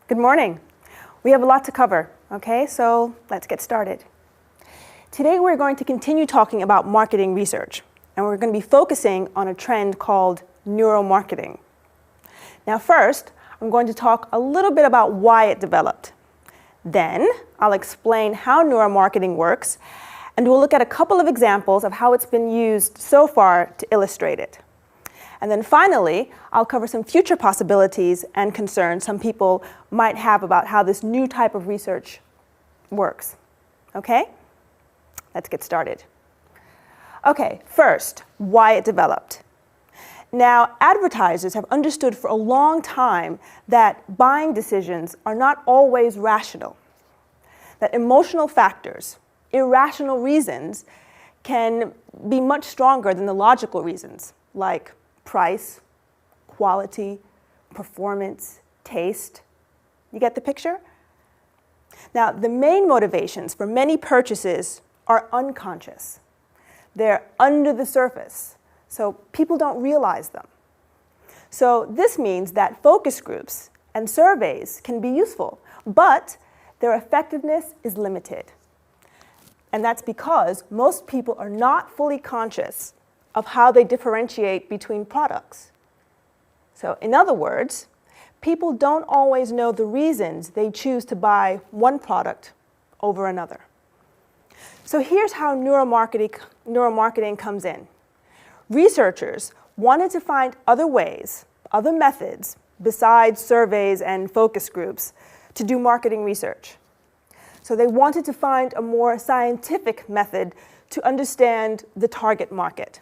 Good morning. We have a lot to cover, okay? So let's get started. Today we're going to continue talking about marketing research, and we're going to be focusing on a trend called neuromarketing. Now first, I'm going to talk a little bit about why it developed. Then I'll explain how neuromarketing works, and we'll look at a couple of examples of how it's been used so far to illustrate it. And then finally, I'll cover some future possibilities and concerns some people might have about how this new type of research works. Okay? Let's get started. Okay, first, why it developed. Now, advertisers have understood for a long time that buying decisions are not always rational, that emotional factors, irrational reasons, can be much stronger than the logical reasons, like price, quality, performance, taste. You get the picture? Now, the main motivations for many purchases are unconscious. They're under the surface, so people don't realize them. So this means that focus groups and surveys can be useful, but their effectiveness is limited. And that's because most people are not fully conscious of how they differentiate between products. So in other words, people don't always know the reasons they choose to buy one product over another. So here's how neuromarketing comes in. Researchers wanted to find other ways, other methods, besides surveys and focus groups, to do marketing research. So they wanted to find a more scientific method to understand the target market.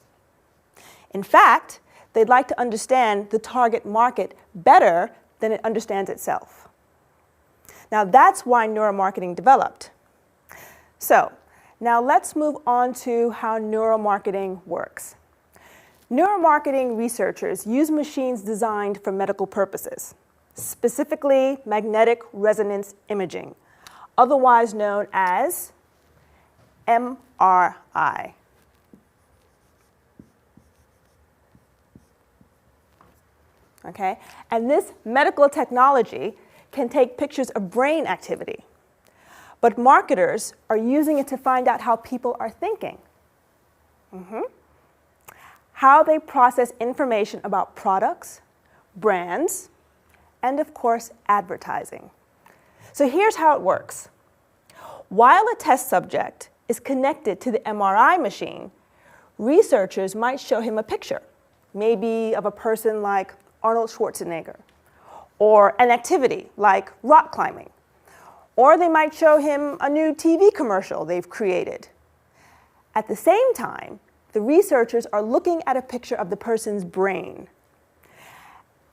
In fact, they'd like to understand the target market better than it understands itself. Now that's why neuromarketing developed. So now let's move on to how neuromarketing works. Neuromarketing researchers use machines designed for medical purposes, specifically magnetic resonance imaging, otherwise known as MRI. Okay? And this medical technology can take pictures of brain activity. But marketers are using it to find out how people are thinking. How they process information about products, brands, and of course, advertising. So here's how it works. While a test subject is connected to the MRI machine, researchers might show him a picture, maybe of a person like Arnold Schwarzenegger, or an activity like rock climbing. Or they might show him a new TV commercial they've created. At the same time, the researchers are looking at a picture of the person's brain,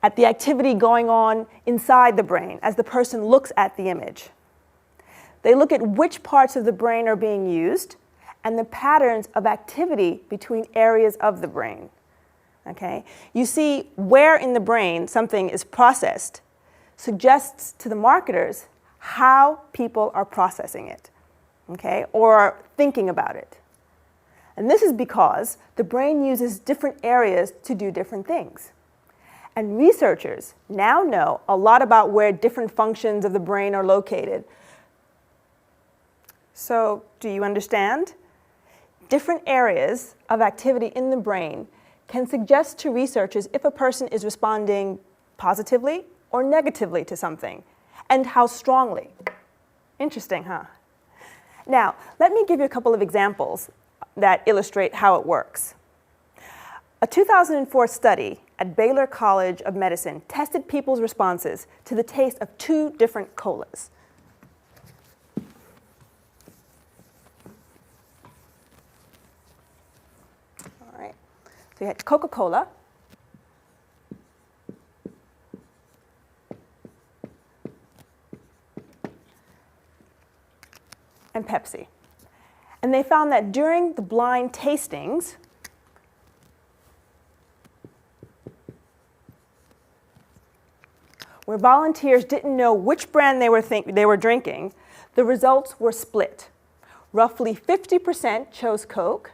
at the activity going on inside the brain as the person looks at the image. They look at which parts of the brain are being used and the patterns of activity between areas of the brain. Okay? You see, where in the brain something is processed suggests to the marketers how people are processing it, okay, or thinking about it. And this is because the brain uses different areas to do different things. And researchers now know a lot about where different functions of the brain are located. So, do you understand? Different areas of activity in the brain can suggest to researchers if a person is responding positively or negatively to something, and how strongly. Interesting, huh? Now, let me give you a couple of examples that illustrate how it works. A 2004 study at Baylor College of Medicine tested people's responses to the taste of two different colas. So you had Coca-Cola, and Pepsi. And they found that during the blind tastings, where volunteers didn't know which brand they were drinking, the results were split. Roughly 50% chose Coke,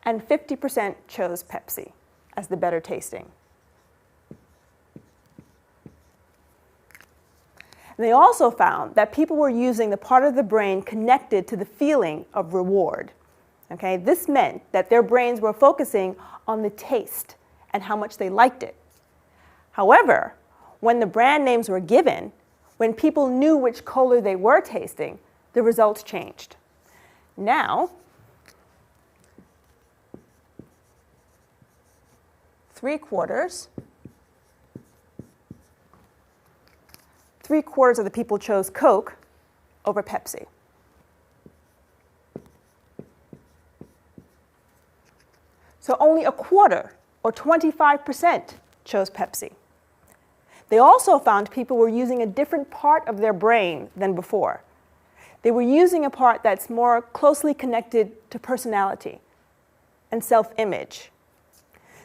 and 50% chose Pepsi as the better tasting. They also found that people were using the part of the brain connected to the feeling of reward. Okay? This meant that their brains were focusing on the taste and how much they liked it. However, when the brand names were given, when people knew which cola they were tasting, the results changed. Now, three-quarters of the people chose Coke over Pepsi. So only a quarter, or 25%, chose Pepsi. They also found people were using a different part of their brain than before. They were using a part that's more closely connected to personality and self-image.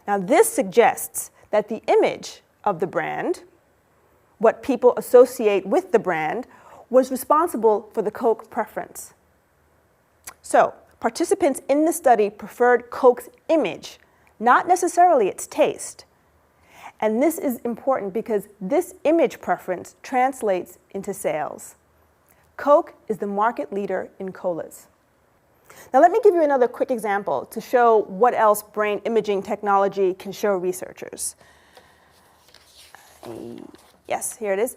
Now, this suggests that the image of the brand, what people associate with the brand, was responsible for the Coke preference. So, participants in the study preferred Coke's image, not necessarily its taste. And this is important because this image preference translates into sales. Coke is the market leader in colas. Now let me give you another quick example to show what else brain imaging technology can show researchers. Yes, here it is.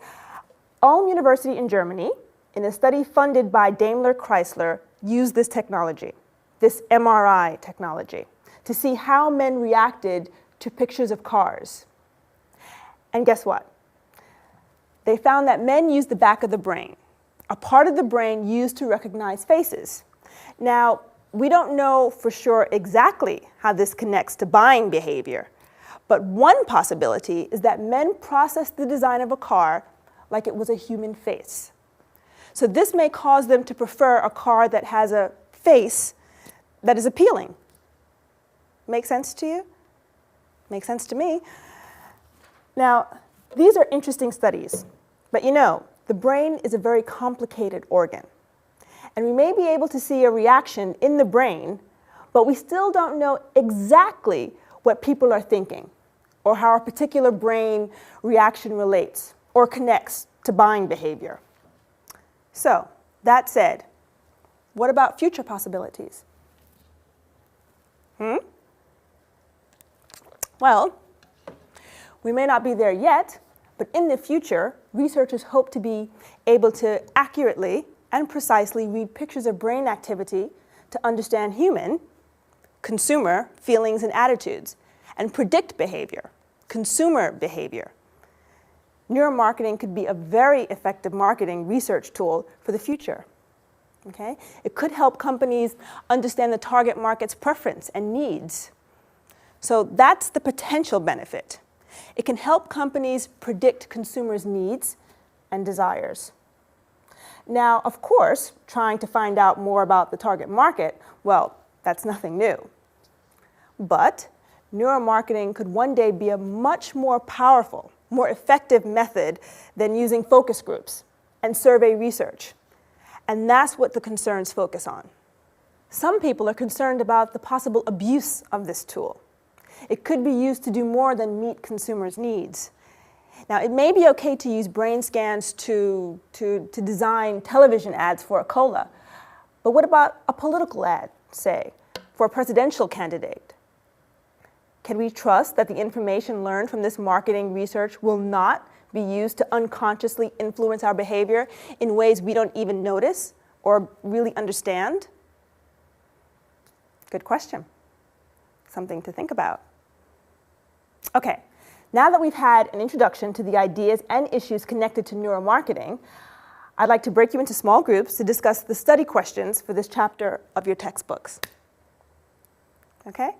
Ulm University in Germany, in a study funded by Daimler Chrysler, used this technology, this MRI technology, to see how men reacted to pictures of cars. And guess what? They found that men used the back of the brain, a part of the brain used to recognize faces. Now, we don't know for sure exactly how this connects to buying behavior, but one possibility is that men process the design of a car like it was a human face. So this may cause them to prefer a car that has a face that is appealing. Make sense to you? Makes sense to me. Now, these are interesting studies, but you know, the brain is a very complicated organ. And we may be able to see a reaction in the brain, but we still don't know exactly what people are thinking or how a particular brain reaction relates or connects to buying behavior. So, that said, what about future possibilities? Well, we may not be there yet, but in the future, researchers hope to be able to accurately and precisely read pictures of brain activity to understand human, consumer feelings and attitudes, and predict behavior, consumer behavior. Neuromarketing could be a very effective marketing research tool for the future. Okay? It could help companies understand the target market's preference and needs. So that's the potential benefit. It can help companies predict consumers' needs and desires. Now, of course, trying to find out more about the target market, well, that's nothing new. But neuromarketing could one day be a much more powerful, more effective method than using focus groups and survey research. And that's what the concerns focus on. Some people are concerned about the possible abuse of this tool. It could be used to do more than meet consumers' needs. Now, it may be okay to use brain scans to design television ads for a cola, but what about a political ad, say, for a presidential candidate? Can we trust that the information learned from this marketing research will not be used to unconsciously influence our behavior in ways we don't even notice or really understand? Good question. Something to think about. Okay, now that we've had an introduction to the ideas and issues connected to neuromarketing, I'd like to break you into small groups to discuss the study questions for this chapter of your textbooks. Okay?